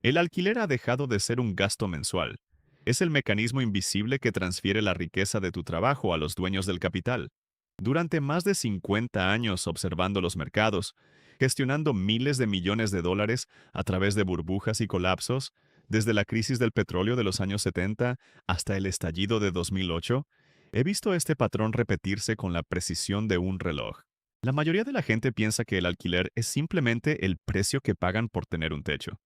El alquiler ha dejado de ser un gasto mensual. Es el mecanismo invisible que transfiere la riqueza de tu trabajo a los dueños del capital. Durante más de 50 años observando los mercados, gestionando miles de millones de dólares a través de burbujas y colapsos, desde la crisis del petróleo de los años 70 hasta el estallido de 2008, he visto este patrón repetirse con la precisión de un reloj. La mayoría de la gente piensa que el alquiler es simplemente el precio que pagan por tener un techo.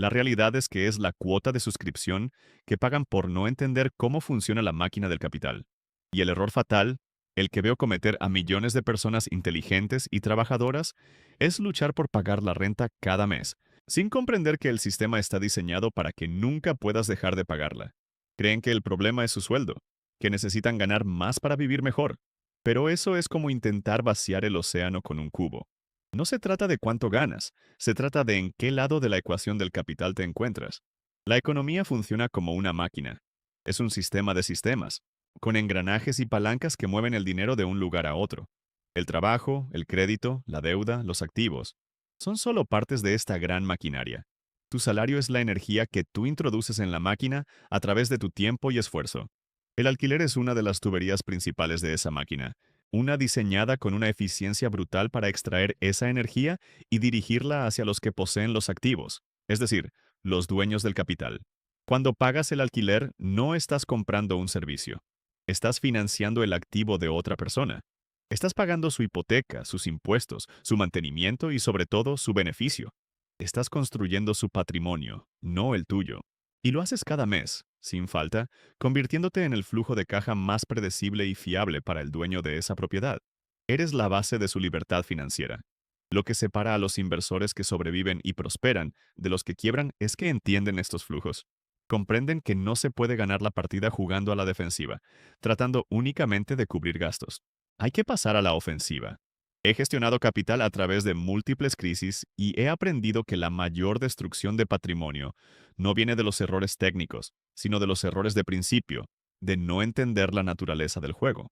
La realidad es que es la cuota de suscripción que pagan por no entender cómo funciona la máquina del capital. Y el error fatal, el que veo cometer a millones de personas inteligentes y trabajadoras, es luchar por pagar la renta cada mes, sin comprender que el sistema está diseñado para que nunca puedas dejar de pagarla. Creen que el problema es su sueldo, que necesitan ganar más para vivir mejor. Pero eso es como intentar vaciar el océano con un cubo. No se trata de cuánto ganas, se trata de en qué lado de la ecuación del capital te encuentras. La economía funciona como una máquina. Es un sistema de sistemas, con engranajes y palancas que mueven el dinero de un lugar a otro. El trabajo, el crédito, la deuda, los activos, son solo partes de esta gran maquinaria. Tu salario es la energía que tú introduces en la máquina a través de tu tiempo y esfuerzo. El alquiler es una de las tuberías principales de esa máquina, una diseñada con una eficiencia brutal para extraer esa energía y dirigirla hacia los que poseen los activos, es decir, los dueños del capital. Cuando pagas el alquiler, no estás comprando un servicio. Estás financiando el activo de otra persona. Estás pagando su hipoteca, sus impuestos, su mantenimiento y sobre todo su beneficio. Estás construyendo su patrimonio, no el tuyo. Y lo haces cada mes, sin falta, convirtiéndote en el flujo de caja más predecible y fiable para el dueño de esa propiedad. Eres la base de su libertad financiera. Lo que separa a los inversores que sobreviven y prosperan de los que quiebran es que entienden estos flujos. Comprenden que no se puede ganar la partida jugando a la defensiva, tratando únicamente de cubrir gastos. Hay que pasar a la ofensiva. He gestionado capital a través de múltiples crisis y he aprendido que la mayor destrucción de patrimonio no viene de los errores técnicos, sino de los errores de principio, de no entender la naturaleza del juego.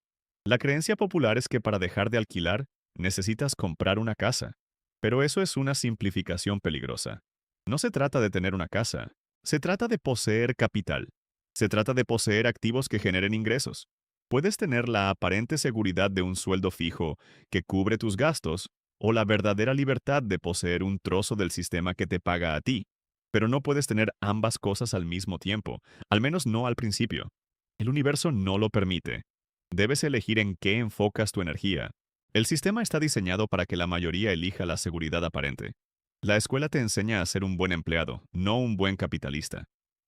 La creencia popular es que para dejar de alquilar necesitas comprar una casa, pero eso es una simplificación peligrosa. No se trata de tener una casa, se trata de poseer capital. Se trata de poseer activos que generen ingresos. Puedes tener la aparente seguridad de un sueldo fijo que cubre tus gastos o la verdadera libertad de poseer un trozo del sistema que te paga a ti. Pero no puedes tener ambas cosas al mismo tiempo, al menos no al principio. El universo no lo permite. Debes elegir en qué enfocas tu energía. El sistema está diseñado para que la mayoría elija la seguridad aparente. La escuela te enseña a ser un buen empleado, no un buen capitalista.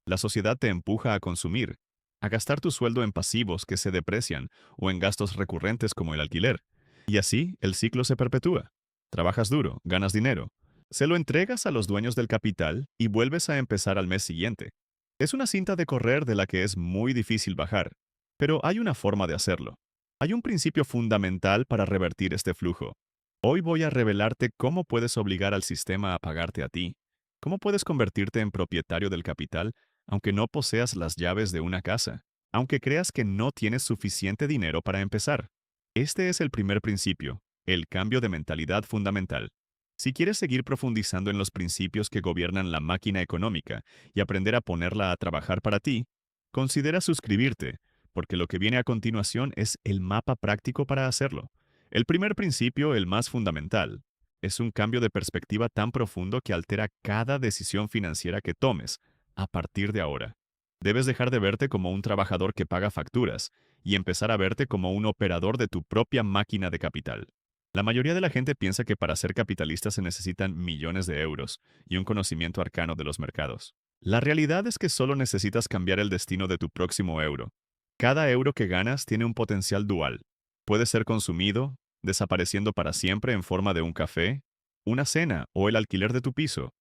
La sociedad te empuja a consumir, a gastar tu sueldo en pasivos que se deprecian o en gastos recurrentes como el alquiler. Y así el ciclo se perpetúa. Trabajas duro, ganas dinero, se lo entregas a los dueños del capital y vuelves a empezar al mes siguiente. Es una cinta de correr de la que es muy difícil bajar, pero hay una forma de hacerlo. Hay un principio fundamental para revertir este flujo. Hoy voy a revelarte cómo puedes obligar al sistema a pagarte a ti, cómo puedes convertirte en propietario del capital aunque no poseas las llaves de una casa, aunque creas que no tienes suficiente dinero para empezar. Este es el primer principio, el cambio de mentalidad fundamental. Si quieres seguir profundizando en los principios que gobiernan la máquina económica y aprender a ponerla a trabajar para ti, considera suscribirte, porque lo que viene a continuación es el mapa práctico para hacerlo. El primer principio, el más fundamental, es un cambio de perspectiva tan profundo que altera cada decisión financiera que tomes a partir de ahora. Debes dejar de verte como un trabajador que paga facturas y empezar a verte como un operador de tu propia máquina de capital. La mayoría de la gente piensa que para ser capitalista se necesitan millones de euros y un conocimiento arcano de los mercados. La realidad es que solo necesitas cambiar el destino de tu próximo euro. Cada euro que ganas tiene un potencial dual. Puede ser consumido, desapareciendo para siempre en forma de un café, una cena o el alquiler de tu piso.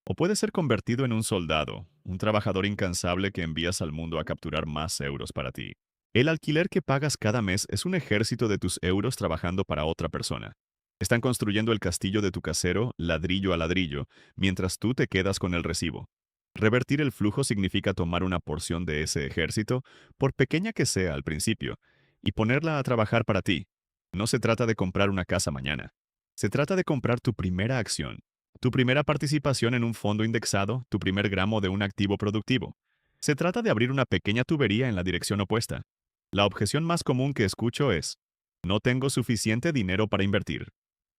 O puede ser convertido en un soldado, un trabajador incansable que envías al mundo a capturar más euros para ti. El alquiler que pagas cada mes es un ejército de tus euros trabajando para otra persona. Están construyendo el castillo de tu casero, ladrillo a ladrillo, mientras tú te quedas con el recibo. Revertir el flujo significa tomar una porción de ese ejército, por pequeña que sea al principio, y ponerla a trabajar para ti. No se trata de comprar una casa mañana. Se trata de comprar tu primera acción. Tu primera participación en un fondo indexado, tu primer gramo de un activo productivo. Se trata de abrir una pequeña tubería en la dirección opuesta. La objeción más común que escucho es, no tengo suficiente dinero para invertir.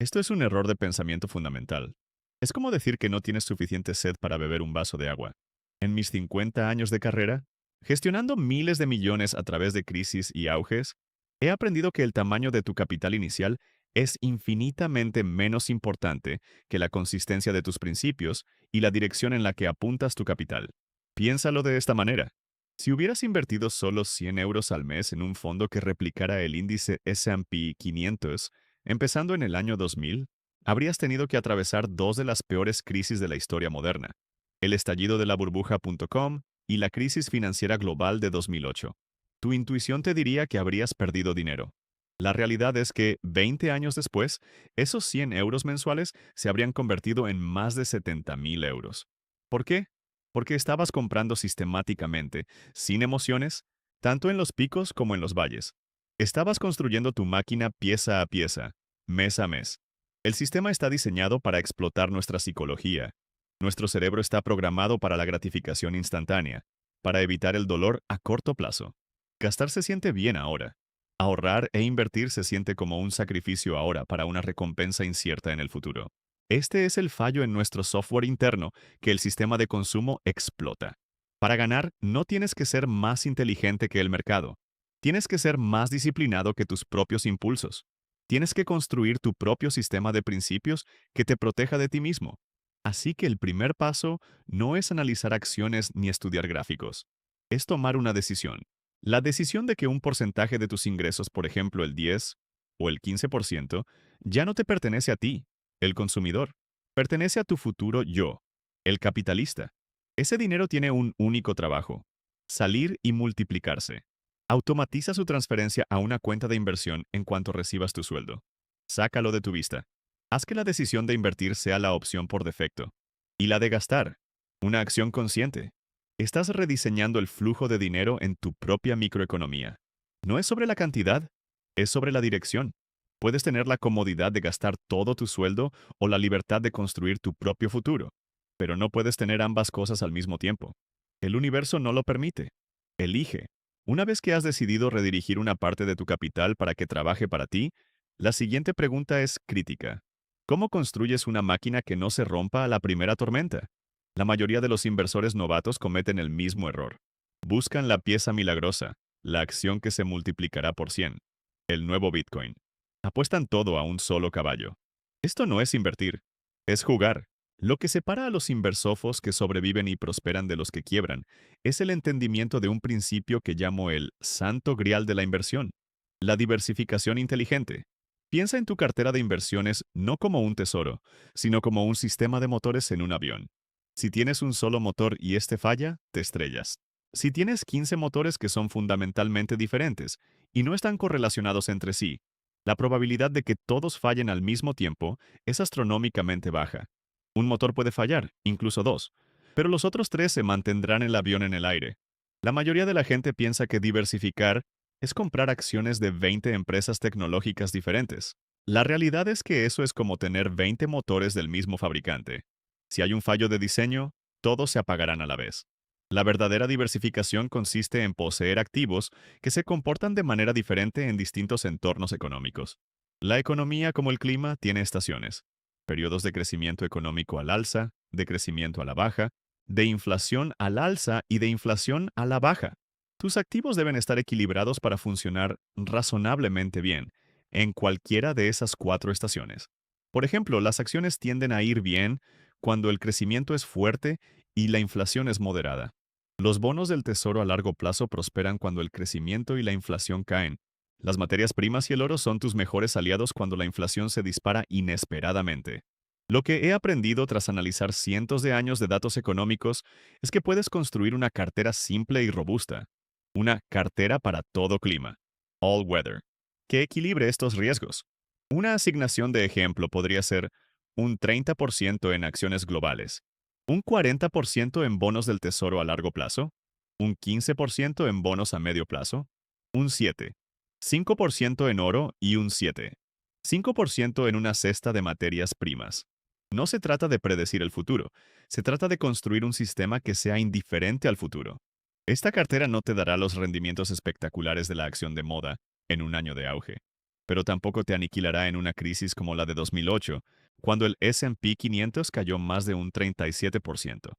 Esto es un error de pensamiento fundamental. Es como decir que no tienes suficiente sed para beber un vaso de agua. En mis 50 años de carrera, gestionando miles de millones a través de crisis y auges, he aprendido que el tamaño de tu capital inicial es infinitamente menos importante que la consistencia de tus principios y la dirección en la que apuntas tu capital. Piénsalo de esta manera. Si hubieras invertido solo 100 euros al mes en un fondo que replicara el índice S&P 500, empezando en el año 2000, habrías tenido que atravesar dos de las peores crisis de la historia moderna, el estallido de la burbuja.com y la crisis financiera global de 2008. Tu intuición te diría que habrías perdido dinero. La realidad es que, 20 años después, esos 100 euros mensuales se habrían convertido en más de 70.000 euros. ¿Por qué? Porque estabas comprando sistemáticamente, sin emociones, tanto en los picos como en los valles. Estabas construyendo tu máquina pieza a pieza, mes a mes. El sistema está diseñado para explotar nuestra psicología. Nuestro cerebro está programado para la gratificación instantánea, para evitar el dolor a corto plazo. Gastar se siente bien ahora. Ahorrar e invertir se siente como un sacrificio ahora para una recompensa incierta en el futuro. Este es el fallo en nuestro software interno que el sistema de consumo explota. Para ganar, no tienes que ser más inteligente que el mercado. Tienes que ser más disciplinado que tus propios impulsos. Tienes que construir tu propio sistema de principios que te proteja de ti mismo. Así que el primer paso no es analizar acciones ni estudiar gráficos. Es tomar una decisión. La decisión de que un porcentaje de tus ingresos, por ejemplo el 10 o el 15%, ya no te pertenece a ti, el consumidor. Pertenece a tu futuro yo, el capitalista. Ese dinero tiene un único trabajo: salir y multiplicarse. Automatiza su transferencia a una cuenta de inversión en cuanto recibas tu sueldo. Sácalo de tu vista. Haz que la decisión de invertir sea la opción por defecto. Y la de gastar, una acción consciente. Estás rediseñando el flujo de dinero en tu propia microeconomía. No es sobre la cantidad, es sobre la dirección. Puedes tener la comodidad de gastar todo tu sueldo o la libertad de construir tu propio futuro, pero no puedes tener ambas cosas al mismo tiempo. El universo no lo permite. Elige. Una vez que has decidido redirigir una parte de tu capital para que trabaje para ti, la siguiente pregunta es crítica. ¿Cómo construyes una máquina que no se rompa a la primera tormenta? La mayoría de los inversores novatos cometen el mismo error. Buscan la pieza milagrosa, la acción que se multiplicará por 100, el nuevo Bitcoin. Apuestan todo a un solo caballo. Esto no es invertir, es jugar. Lo que separa a los inversofos que sobreviven y prosperan de los que quiebran es el entendimiento de un principio que llamo el santo grial de la inversión, la diversificación inteligente. Piensa en tu cartera de inversiones no como un tesoro, sino como un sistema de motores en un avión. Si tienes un solo motor y este falla, te estrellas. Si tienes 15 motores que son fundamentalmente diferentes y no están correlacionados entre sí, la probabilidad de que todos fallen al mismo tiempo es astronómicamente baja. Un motor puede fallar, incluso dos, pero los otros tres se mantendrán el avión en el aire. La mayoría de la gente piensa que diversificar es comprar acciones de 20 empresas tecnológicas diferentes. La realidad es que eso es como tener 20 motores del mismo fabricante. Si hay un fallo de diseño, todos se apagarán a la vez. La verdadera diversificación consiste en poseer activos que se comportan de manera diferente en distintos entornos económicos. La economía, como el clima, tiene estaciones: periodos de crecimiento económico al alza, de crecimiento a la baja, de inflación al alza y de inflación a la baja. Tus activos deben estar equilibrados para funcionar razonablemente bien en cualquiera de esas cuatro estaciones. Por ejemplo, las acciones tienden a ir bien cuando el crecimiento es fuerte y la inflación es moderada. Los bonos del tesoro a largo plazo prosperan cuando el crecimiento y la inflación caen. Las materias primas y el oro son tus mejores aliados cuando la inflación se dispara inesperadamente. Lo que he aprendido tras analizar cientos de años de datos económicos es que puedes construir una cartera simple y robusta. Una cartera para todo clima. All weather. Que equilibre estos riesgos. Una asignación de ejemplo podría ser un 30% en acciones globales, un 40% en bonos del tesoro a largo plazo, un 15% en bonos a medio plazo, un 7, 5% en oro y un 7, 5% en una cesta de materias primas. No se trata de predecir el futuro, se trata de construir un sistema que sea indiferente al futuro. Esta cartera no te dará los rendimientos espectaculares de la acción de moda en un año de auge, pero tampoco te aniquilará en una crisis como la de 2008, cuando el S&P 500 cayó más de un 37%.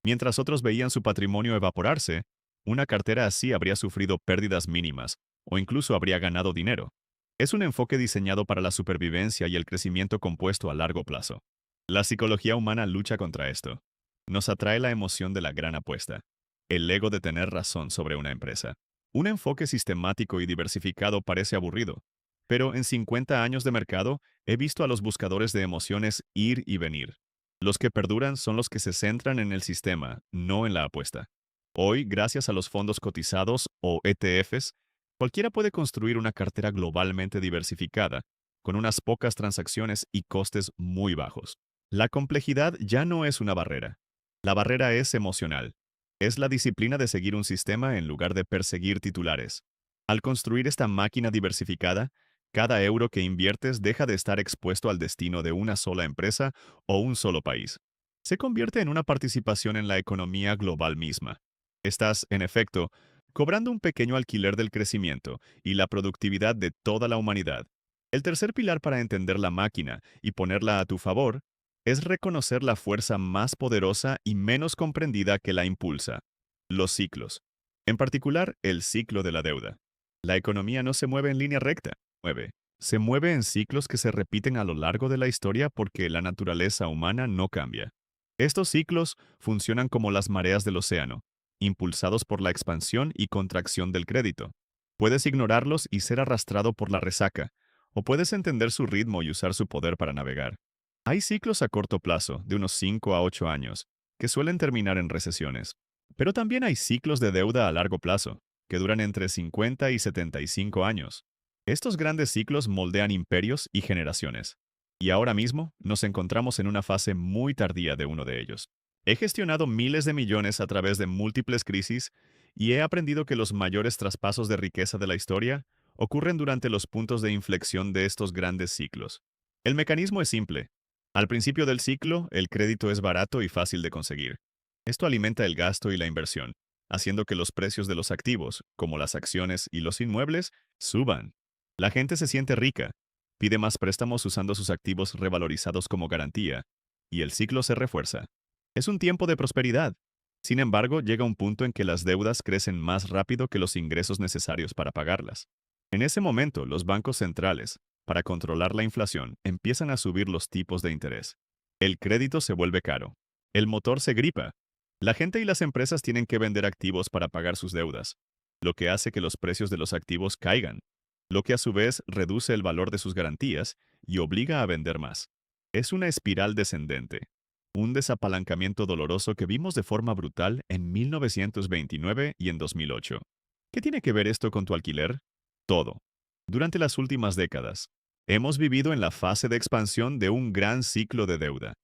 Mientras otros veían su patrimonio evaporarse, una cartera así habría sufrido pérdidas mínimas o incluso habría ganado dinero. Es un enfoque diseñado para la supervivencia y el crecimiento compuesto a largo plazo. La psicología humana lucha contra esto. Nos atrae la emoción de la gran apuesta, el ego de tener razón sobre una empresa. Un enfoque sistemático y diversificado parece aburrido, pero en 50 años de mercado he visto a los buscadores de emociones ir y venir. Los que perduran son los que se centran en el sistema, no en la apuesta. Hoy, gracias a los fondos cotizados o ETFs, cualquiera puede construir una cartera globalmente diversificada, con unas pocas transacciones y costes muy bajos. La complejidad ya no es una barrera. La barrera es emocional. Es la disciplina de seguir un sistema en lugar de perseguir titulares. Al construir esta máquina diversificada, cada euro que inviertes deja de estar expuesto al destino de una sola empresa o un solo país. Se convierte en una participación en la economía global misma. Estás, en efecto, cobrando un pequeño alquiler del crecimiento y la productividad de toda la humanidad. El tercer pilar para entender la máquina y ponerla a tu favor es reconocer la fuerza más poderosa y menos comprendida que la impulsa: los ciclos. En particular, el ciclo de la deuda. La economía no se mueve en línea recta, se mueve en ciclos que se repiten a lo largo de la historia porque la naturaleza humana no cambia. Estos ciclos funcionan como las mareas del océano, impulsados por la expansión y contracción del crédito. Puedes ignorarlos y ser arrastrado por la resaca, o puedes entender su ritmo y usar su poder para navegar. Hay ciclos a corto plazo, de unos 5 a 8 años, que suelen terminar en recesiones. Pero también hay ciclos de deuda a largo plazo, que duran entre 50 y 75 años. Estos grandes ciclos moldean imperios y generaciones. Y ahora mismo nos encontramos en una fase muy tardía de uno de ellos. He gestionado miles de millones a través de múltiples crisis y he aprendido que los mayores traspasos de riqueza de la historia ocurren durante los puntos de inflexión de estos grandes ciclos. El mecanismo es simple. Al principio del ciclo, el crédito es barato y fácil de conseguir. Esto alimenta el gasto y la inversión, haciendo que los precios de los activos, como las acciones y los inmuebles, suban. La gente se siente rica, pide más préstamos usando sus activos revalorizados como garantía, y el ciclo se refuerza. Es un tiempo de prosperidad. Sin embargo, llega un punto en que las deudas crecen más rápido que los ingresos necesarios para pagarlas. En ese momento, los bancos centrales, para controlar la inflación, empiezan a subir los tipos de interés. El crédito se vuelve caro. El motor se gripa. La gente y las empresas tienen que vender activos para pagar sus deudas, lo que hace que los precios de los activos caigan, lo que a su vez reduce el valor de sus garantías y obliga a vender más. Es una espiral descendente, un desapalancamiento doloroso que vimos de forma brutal en 1929 y en 2008. ¿Qué tiene que ver esto con tu alquiler? Todo. Durante las últimas décadas, hemos vivido en la fase de expansión de un gran ciclo de deuda.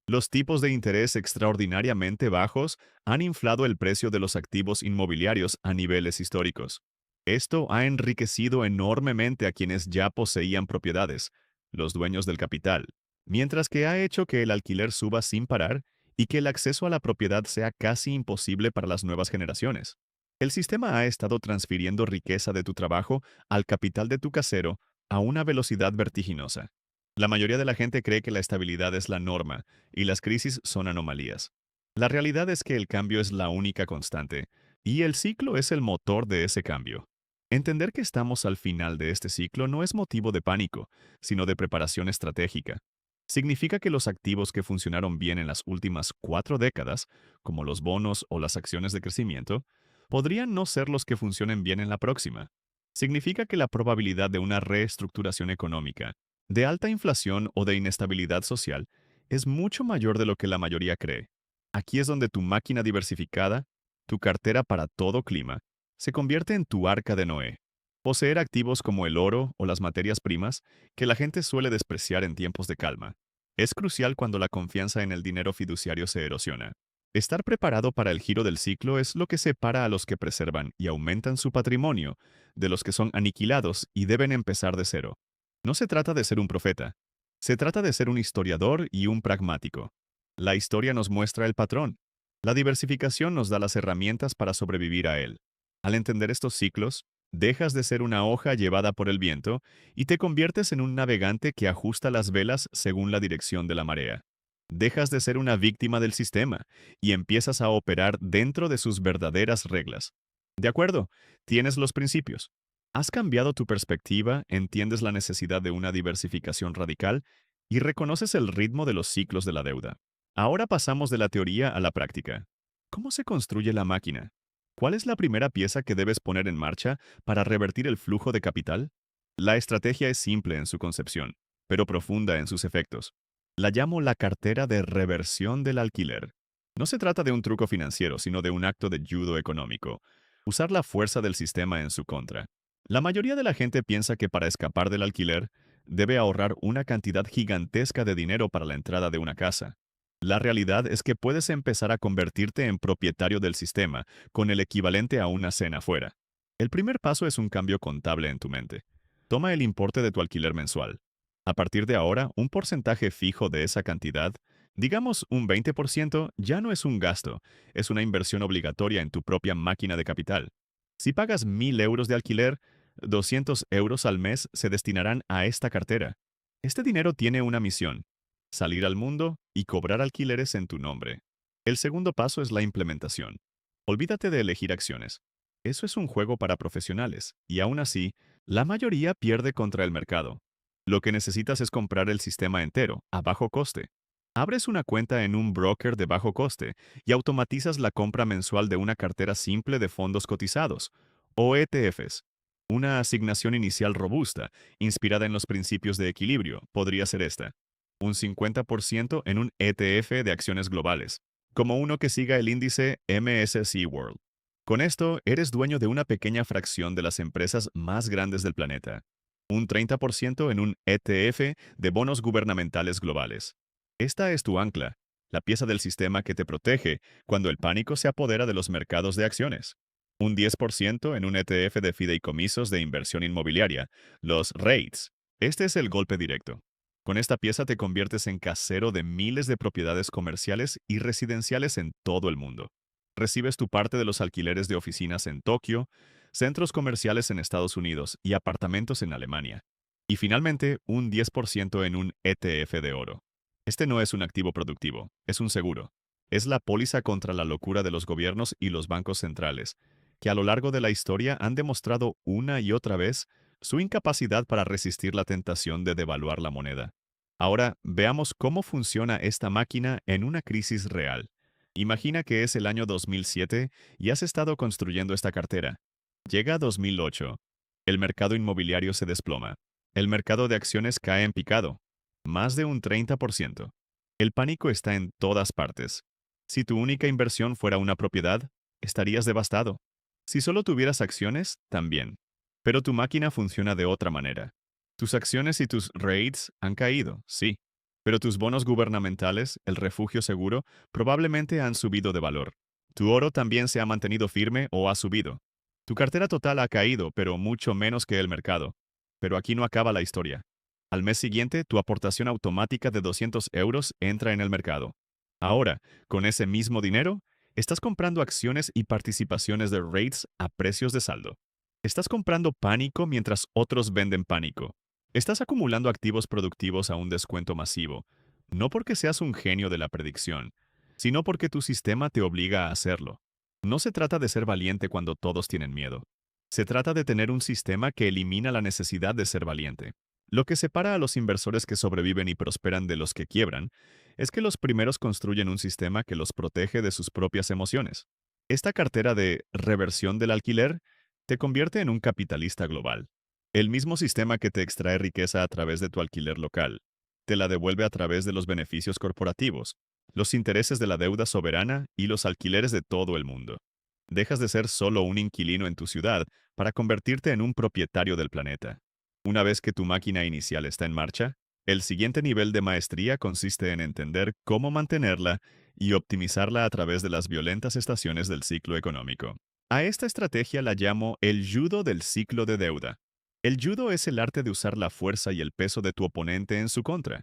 Los tipos de interés extraordinariamente bajos han inflado el precio de los activos inmobiliarios a niveles históricos. Esto ha enriquecido enormemente a quienes ya poseían propiedades, los dueños del capital, mientras que ha hecho que el alquiler suba sin parar y que el acceso a la propiedad sea casi imposible para las nuevas generaciones. El sistema ha estado transfiriendo riqueza de tu trabajo al capital de tu casero a una velocidad vertiginosa. La mayoría de la gente cree que la estabilidad es la norma y las crisis son anomalías. La realidad es que el cambio es la única constante, y el ciclo es el motor de ese cambio. Entender que estamos al final de este ciclo no es motivo de pánico, sino de preparación estratégica. Significa que los activos que funcionaron bien en las últimas 4 décadas, como los bonos o las acciones de crecimiento, podrían no ser los que funcionen bien en la próxima. Significa que la probabilidad de una reestructuración económica, de alta inflación o de inestabilidad social es mucho mayor de lo que la mayoría cree. Aquí es donde tu máquina diversificada, tu cartera para todo clima, se convierte en tu arca de Noé. Poseer activos como el oro o las materias primas, que la gente suele despreciar en tiempos de calma, es crucial cuando la confianza en el dinero fiduciario se erosiona. Estar preparado para el giro del ciclo es lo que separa a los que preservan y aumentan su patrimonio de los que son aniquilados y deben empezar de cero. No se trata de ser un profeta, Se trata de ser un historiador y un pragmático. La historia nos muestra el patrón. La diversificación nos da las herramientas para sobrevivir a él. Al entender estos ciclos, dejas de ser una hoja llevada por el viento y te conviertes en un navegante que ajusta las velas según la dirección de la marea. Dejas de ser una víctima del sistema y empiezas a operar dentro de sus verdaderas reglas. De acuerdo, tienes los principios. ¿Has cambiado tu perspectiva, entiendes la necesidad de una diversificación radical y reconoces el ritmo de los ciclos de la deuda? Ahora pasamos de la teoría a la práctica. ¿Cómo se construye la máquina? ¿Cuál es la primera pieza que debes poner en marcha para revertir el flujo de capital? La estrategia es simple en su concepción, pero profunda en sus efectos. La llamo la cartera de reversión del alquiler. No se trata de un truco financiero, sino de un acto de judo económico. Usar la fuerza del sistema en su contra. La mayoría de la gente piensa que para escapar del alquiler, debe ahorrar una cantidad gigantesca de dinero para la entrada de una casa. La realidad es que puedes empezar a convertirte en propietario del sistema, con el equivalente a una cena fuera. El primer paso es un cambio contable en tu mente. Toma el importe de tu alquiler mensual. A partir de ahora, un porcentaje fijo de esa cantidad, digamos un 20%, ya no es un gasto, es una inversión obligatoria en tu propia máquina de capital. Si pagas 1.000 euros de alquiler, 200 euros al mes se destinarán a esta cartera. Este dinero tiene una misión: salir al mundo y cobrar alquileres en tu nombre. El segundo paso es la implementación. Olvídate de elegir acciones. Eso es un juego para profesionales, y aún así, la mayoría pierde contra el mercado. Lo que necesitas es comprar el sistema entero, a bajo coste. Abres una cuenta en un broker de bajo coste y automatizas la compra mensual de una cartera simple de fondos cotizados, o ETFs. Una asignación inicial robusta, inspirada en los principios de equilibrio, podría ser esta: un 50% en un ETF de acciones globales, como uno que siga el índice MSCI World. Con esto, eres dueño de una pequeña fracción de las empresas más grandes del planeta. Un 30% en un ETF de bonos gubernamentales globales. Esta es tu ancla, la pieza del sistema que te protege cuando el pánico se apodera de los mercados de acciones. Un 10% en un ETF de fideicomisos de inversión inmobiliaria, los REITs. Este es el golpe directo. Con esta pieza te conviertes en casero de miles de propiedades comerciales y residenciales en todo el mundo. Recibes tu parte de los alquileres de oficinas en Tokio, centros comerciales en Estados Unidos y apartamentos en Alemania. Y finalmente, un 10% en un ETF de oro. Este no es un activo productivo, es un seguro. Es la póliza contra la locura de los gobiernos y los bancos centrales, que a lo largo de la historia han demostrado una y otra vez su incapacidad para resistir la tentación de devaluar la moneda. Ahora, veamos cómo funciona esta máquina en una crisis real. Imagina que es el año 2007 y has estado construyendo esta cartera. Llega 2008. El mercado inmobiliario se desploma. El mercado de acciones cae en picado, más de un 30%. El pánico está en todas partes. Si tu única inversión fuera una propiedad, estarías devastado. Si solo tuvieras acciones, también. Pero tu máquina funciona de otra manera. Tus acciones y tus REITs han caído, sí. Pero tus bonos gubernamentales, el refugio seguro, probablemente han subido de valor. Tu oro también se ha mantenido firme o ha subido. Tu cartera total ha caído, pero mucho menos que el mercado. Pero aquí no acaba la historia. Al mes siguiente, tu aportación automática de 200 euros entra en el mercado. Ahora, con ese mismo dinero, estás comprando acciones y participaciones de REITs a precios de saldo. Estás comprando pánico mientras otros venden pánico. Estás acumulando activos productivos a un descuento masivo, no porque seas un genio de la predicción, sino porque tu sistema te obliga a hacerlo. No se trata de ser valiente cuando todos tienen miedo. Se trata de tener un sistema que elimina la necesidad de ser valiente. Lo que separa a los inversores que sobreviven y prosperan de los que quiebran es que los primeros construyen un sistema que los protege de sus propias emociones. Esta cartera de reversión del alquiler te convierte en un capitalista global. El mismo sistema que te extrae riqueza a través de tu alquiler local, te la devuelve a través de los beneficios corporativos, los intereses de la deuda soberana y los alquileres de todo el mundo. Dejas de ser solo un inquilino en tu ciudad para convertirte en un propietario del planeta. Una vez que tu máquina inicial está en marcha, el siguiente nivel de maestría consiste en entender cómo mantenerla y optimizarla a través de las violentas estaciones del ciclo económico. A esta estrategia la llamo el judo del ciclo de deuda. El judo es el arte de usar la fuerza y el peso de tu oponente en su contra.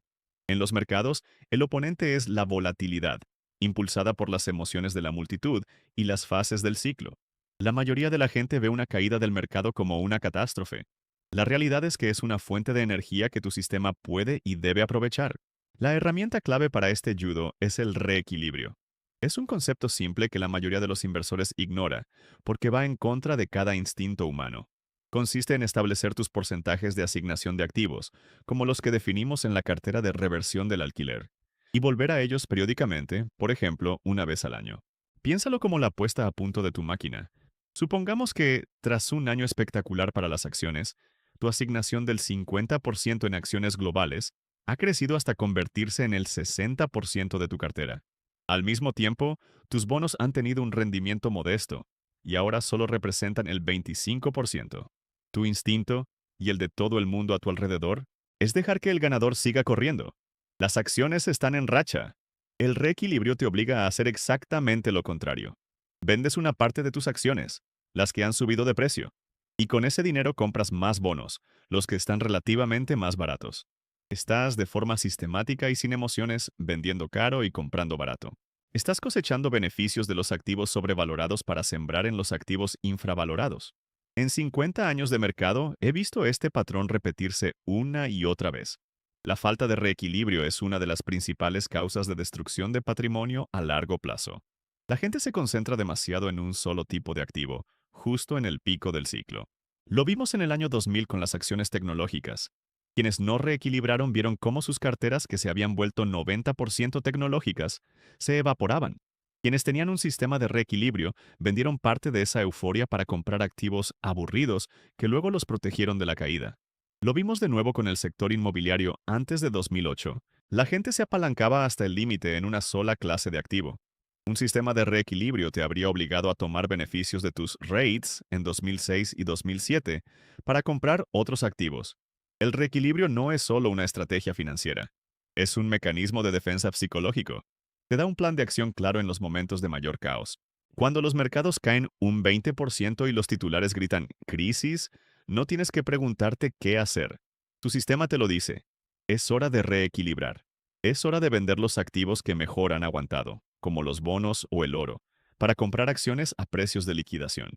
En los mercados, el oponente es la volatilidad, impulsada por las emociones de la multitud y las fases del ciclo. La mayoría de la gente ve una caída del mercado como una catástrofe. La realidad es que es una fuente de energía que tu sistema puede y debe aprovechar. La herramienta clave para este judo es el reequilibrio. Es un concepto simple que la mayoría de los inversores ignora, porque va en contra de cada instinto humano. Consiste en establecer tus porcentajes de asignación de activos, como los que definimos en la cartera de reversión del alquiler, y volver a ellos periódicamente, por ejemplo, una vez al año. Piénsalo como la puesta a punto de tu máquina. Supongamos que, tras un año espectacular para las acciones, tu asignación del 50% en acciones globales ha crecido hasta convertirse en el 60% de tu cartera. Al mismo tiempo, tus bonos han tenido un rendimiento modesto y ahora solo representan el 25%. Tu instinto, y el de todo el mundo a tu alrededor, es dejar que el ganador siga corriendo. Las acciones están en racha. El reequilibrio te obliga a hacer exactamente lo contrario. Vendes una parte de tus acciones, las que han subido de precio, y con ese dinero compras más bonos, los que están relativamente más baratos. Estás, de forma sistemática y sin emociones, vendiendo caro y comprando barato. Estás cosechando beneficios de los activos sobrevalorados para sembrar en los activos infravalorados. En 50 años de mercado, he visto este patrón repetirse una y otra vez. La falta de reequilibrio es una de las principales causas de destrucción de patrimonio a largo plazo. La gente se concentra demasiado en un solo tipo de activo, justo en el pico del ciclo. Lo vimos en el año 2000 con las acciones tecnológicas. Quienes no reequilibraron vieron cómo sus carteras, que se habían vuelto 90% tecnológicas, se evaporaban. Quienes tenían un sistema de reequilibrio vendieron parte de esa euforia para comprar activos aburridos que luego los protegieron de la caída. Lo vimos de nuevo con el sector inmobiliario antes de 2008. La gente se apalancaba hasta el límite en una sola clase de activo. Un sistema de reequilibrio te habría obligado a tomar beneficios de tus REITs en 2006 y 2007 para comprar otros activos. El reequilibrio no es solo una estrategia financiera, es un mecanismo de defensa psicológico. Te da un plan de acción claro en los momentos de mayor caos. Cuando los mercados caen un 20% y los titulares gritan crisis, no tienes que preguntarte qué hacer. Tu sistema te lo dice. Es hora de reequilibrar. Es hora de vender los activos que mejor han aguantado, como los bonos o el oro, para comprar acciones a precios de liquidación.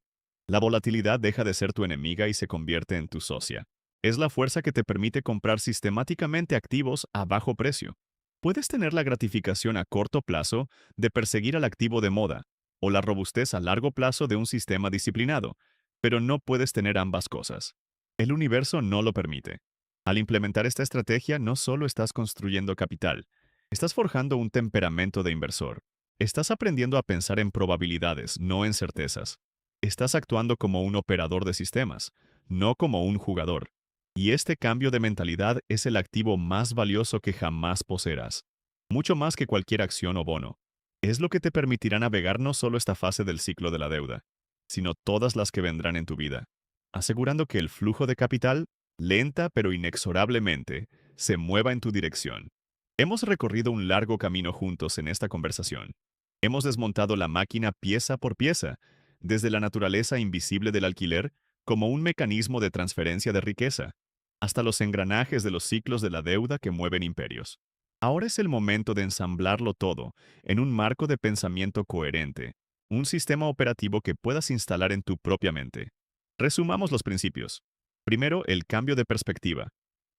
La volatilidad deja de ser tu enemiga y se convierte en tu socia. Es la fuerza que te permite comprar sistemáticamente activos a bajo precio. Puedes tener la gratificación a corto plazo de perseguir al activo de moda o la robustez a largo plazo de un sistema disciplinado, pero no puedes tener ambas cosas. El universo no lo permite. Al implementar esta estrategia, no solo estás construyendo capital, estás forjando un temperamento de inversor. Estás aprendiendo a pensar en probabilidades, no en certezas. Estás actuando como un operador de sistemas, no como un jugador. Y este cambio de mentalidad es el activo más valioso que jamás poseerás. Mucho más que cualquier acción o bono. Es lo que te permitirá navegar no solo esta fase del ciclo de la deuda, sino todas las que vendrán en tu vida, asegurando que el flujo de capital, lenta pero inexorablemente, se mueva en tu dirección. Hemos recorrido un largo camino juntos en esta conversación. Hemos desmontado la máquina pieza por pieza, desde la naturaleza invisible del alquiler como un mecanismo de transferencia de riqueza, hasta los engranajes de los ciclos de la deuda que mueven imperios. Ahora es el momento de ensamblarlo todo en un marco de pensamiento coherente, un sistema operativo que puedas instalar en tu propia mente. Resumamos los principios. Primero, el cambio de perspectiva.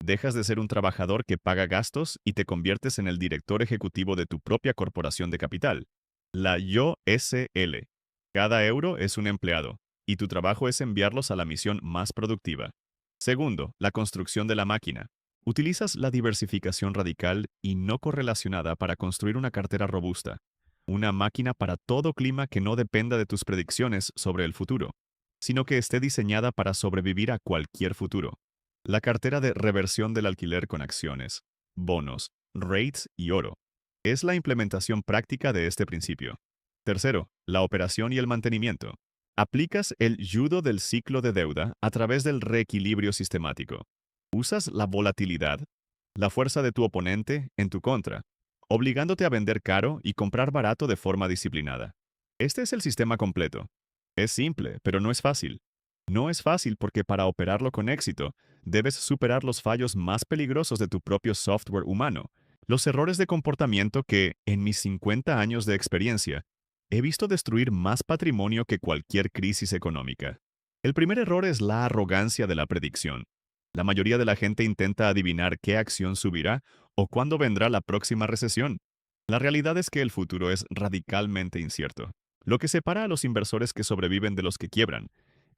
Dejas de ser un trabajador que paga gastos y te conviertes en el director ejecutivo de tu propia corporación de capital, la Yo SL. Cada euro es un empleado, y tu trabajo es enviarlos a la misión más productiva. Segundo, la construcción de la máquina. Utilizas la diversificación radical y no correlacionada para construir una cartera robusta, una máquina para todo clima que no dependa de tus predicciones sobre el futuro, sino que esté diseñada para sobrevivir a cualquier futuro. La cartera de reversión del alquiler con acciones, bonos, rates y oro es la implementación práctica de este principio. Tercero, la operación y el mantenimiento. Aplicas el judo del ciclo de deuda a través del reequilibrio sistemático. Usas la volatilidad, la fuerza de tu oponente, en tu contra, obligándote a vender caro y comprar barato de forma disciplinada. Este es el sistema completo. Es simple, pero no es fácil. No es fácil porque para operarlo con éxito, debes superar los fallos más peligrosos de tu propio software humano, Los errores de comportamiento que, en mis 50 años de experiencia, he visto destruir más patrimonio que cualquier crisis económica. El primer error es la arrogancia de la predicción. La mayoría de la gente intenta adivinar qué acción subirá o cuándo vendrá la próxima recesión. La realidad es que el futuro es radicalmente incierto. Lo que separa a los inversores que sobreviven de los que quiebran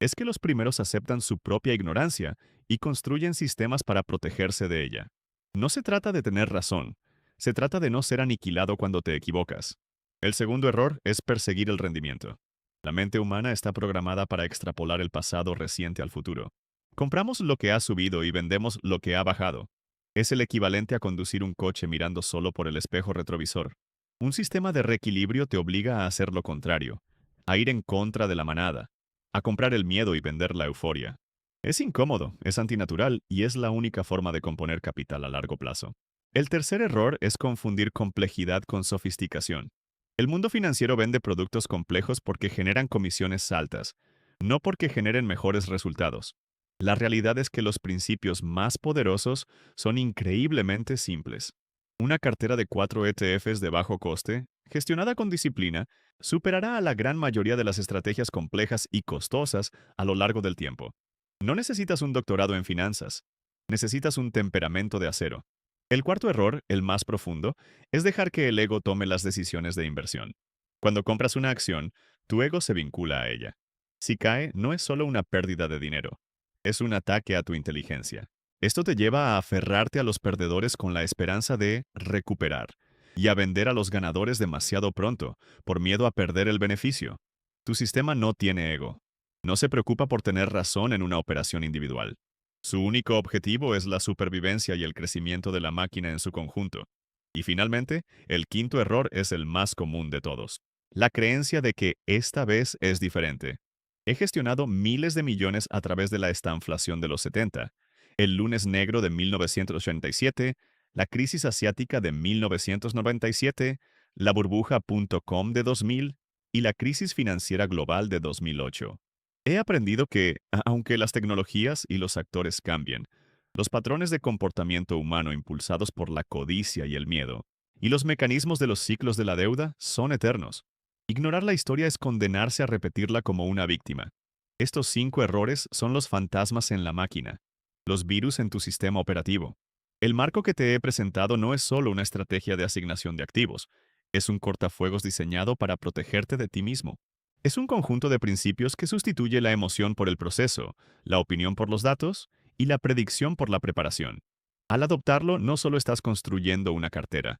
es que los primeros aceptan su propia ignorancia y construyen sistemas para protegerse de ella. No se trata de tener razón, se trata de no ser aniquilado cuando te equivocas. El segundo error es perseguir el rendimiento. La mente humana está programada para extrapolar el pasado reciente al futuro. Compramos lo que ha subido y vendemos lo que ha bajado. Es el equivalente a conducir un coche mirando solo por el espejo retrovisor. Un sistema de reequilibrio te obliga a hacer lo contrario, a ir en contra de la manada, a comprar el miedo y vender la euforia. Es incómodo, es antinatural y es la única forma de componer capital a largo plazo. El tercer error es confundir complejidad con sofisticación. El mundo financiero vende productos complejos porque generan comisiones altas, no porque generen mejores resultados. La realidad es que los principios más poderosos son increíblemente simples. Una cartera de 4 ETFs de bajo coste, gestionada con disciplina, superará a la gran mayoría de las estrategias complejas y costosas a lo largo del tiempo. No necesitas un doctorado en finanzas, necesitas un temperamento de acero. El cuarto error, el más profundo, es dejar que el ego tome las decisiones de inversión. Cuando compras una acción, tu ego se vincula a ella. Si cae, no es solo una pérdida de dinero, es un ataque a tu inteligencia. Esto te lleva a aferrarte a los perdedores con la esperanza de recuperar y a vender a los ganadores demasiado pronto, por miedo a perder el beneficio. Tu sistema no tiene ego. No se preocupa por tener razón en una operación individual. Su único objetivo es la supervivencia y el crecimiento de la máquina en su conjunto. Y finalmente, el quinto error es el más común de todos. La creencia de que esta vez es diferente. He gestionado miles de millones a través de la estanflación de los 70, el lunes negro de 1987, la crisis asiática de 1997, la burbuja.com de 2000 y la crisis financiera global de 2008. He aprendido que, aunque las tecnologías y los actores cambien, los patrones de comportamiento humano impulsados por la codicia y el miedo, y los mecanismos de los ciclos de la deuda son eternos. Ignorar la historia es condenarse a repetirla como una víctima. Estos 5 errores son los fantasmas en la máquina, los virus en tu sistema operativo. El marco que te he presentado no es solo una estrategia de asignación de activos, es un cortafuegos diseñado para protegerte de ti mismo. Es un conjunto de principios que sustituye la emoción por el proceso, la opinión por los datos y la predicción por la preparación. Al adoptarlo, no solo estás construyendo una cartera,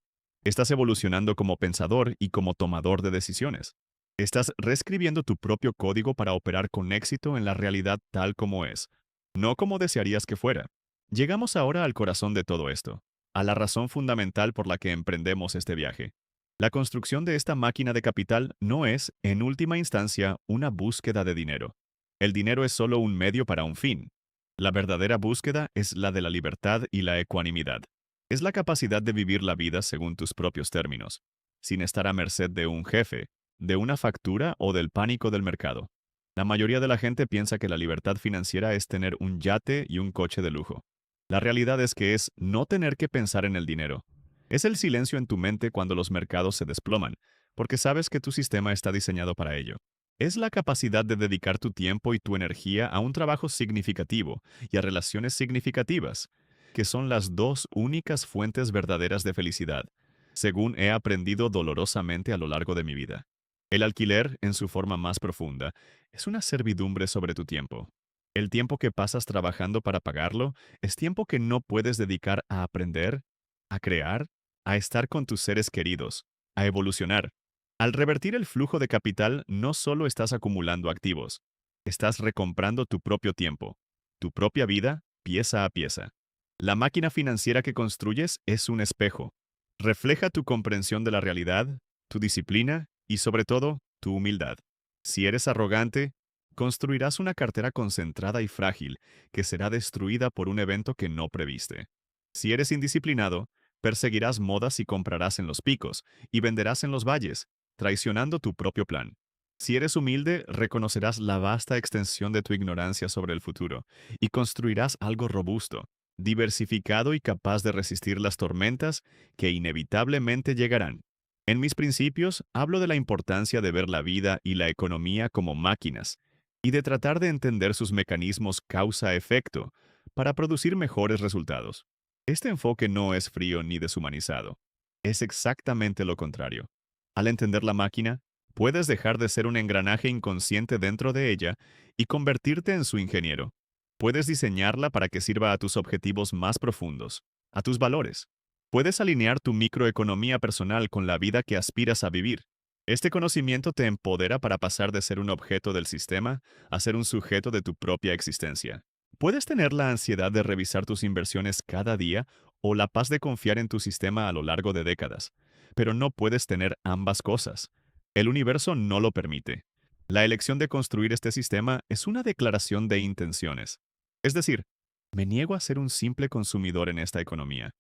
estás evolucionando como pensador y como tomador de decisiones. Estás reescribiendo tu propio código para operar con éxito en la realidad tal como es, no como desearías que fuera. Llegamos ahora al corazón de todo esto, a la razón fundamental por la que emprendemos este viaje. La construcción de esta máquina de capital no es, en última instancia, una búsqueda de dinero. El dinero es solo un medio para un fin. La verdadera búsqueda es la de la libertad y la ecuanimidad. Es la capacidad de vivir la vida según tus propios términos, sin estar a merced de un jefe, de una factura o del pánico del mercado. La mayoría de la gente piensa que la libertad financiera es tener un yate y un coche de lujo. La realidad es que es no tener que pensar en el dinero. Es el silencio en tu mente cuando los mercados se desploman, porque sabes que tu sistema está diseñado para ello. Es la capacidad de dedicar tu tiempo y tu energía a un trabajo significativo y a relaciones significativas, que son las dos únicas fuentes verdaderas de felicidad, según he aprendido dolorosamente a lo largo de mi vida. El alquiler, en su forma más profunda, es una servidumbre sobre tu tiempo. El tiempo que pasas trabajando para pagarlo es tiempo que no puedes dedicar a aprender, a crear, a estar con tus seres queridos, a evolucionar. Al revertir el flujo de capital, no solo estás acumulando activos, estás recomprando tu propio tiempo, tu propia vida, pieza a pieza. La máquina financiera que construyes es un espejo. Refleja tu comprensión de la realidad, tu disciplina y, sobre todo, tu humildad. Si eres arrogante, construirás una cartera concentrada y frágil que será destruida por un evento que no previste. Si eres indisciplinado, perseguirás modas y comprarás en los picos y venderás en los valles, traicionando tu propio plan. Si eres humilde, reconocerás la vasta extensión de tu ignorancia sobre el futuro y construirás algo robusto. diversificado y capaz de resistir las tormentas que inevitablemente llegarán. En mis principios, hablo de la importancia de ver la vida y la economía como máquinas y de tratar de entender sus mecanismos causa-efecto para producir mejores resultados. Este enfoque no es frío ni deshumanizado. Es exactamente lo contrario. Al entender la máquina, puedes dejar de ser un engranaje inconsciente dentro de ella y convertirte en su ingeniero. Puedes diseñarla para que sirva a tus objetivos más profundos, a tus valores. Puedes alinear tu microeconomía personal con la vida que aspiras a vivir. Este conocimiento te empodera para pasar de ser un objeto del sistema a ser un sujeto de tu propia existencia. Puedes tener la ansiedad de revisar tus inversiones cada día o la paz de confiar en tu sistema a lo largo de décadas, pero no puedes tener ambas cosas. El universo no lo permite. La elección de construir este sistema es una declaración de intenciones. Es decir, me niego a ser un simple consumidor en esta economía.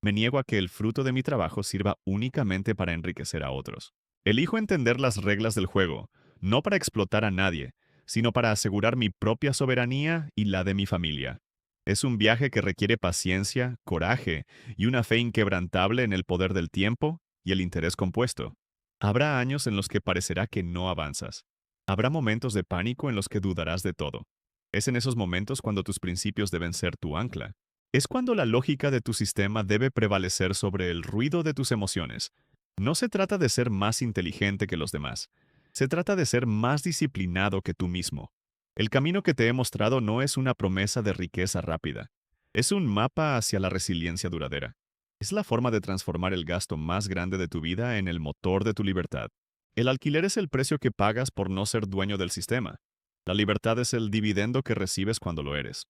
Me niego a que el fruto de mi trabajo sirva únicamente para enriquecer a otros. Elijo entender las reglas del juego, no para explotar a nadie, sino para asegurar mi propia soberanía y la de mi familia. Es un viaje que requiere paciencia, coraje y una fe inquebrantable en el poder del tiempo y el interés compuesto. Habrá años en los que parecerá que no avanzas. Habrá momentos de pánico en los que dudarás de todo. Es en esos momentos cuando tus principios deben ser tu ancla. Es cuando la lógica de tu sistema debe prevalecer sobre el ruido de tus emociones. No se trata de ser más inteligente que los demás. Se trata de ser más disciplinado que tú mismo. El camino que te he mostrado no es una promesa de riqueza rápida. Es un mapa hacia la resiliencia duradera. Es la forma de transformar el gasto más grande de tu vida en el motor de tu libertad. El alquiler es el precio que pagas por no ser dueño del sistema. La libertad es el dividendo que recibes cuando lo eres.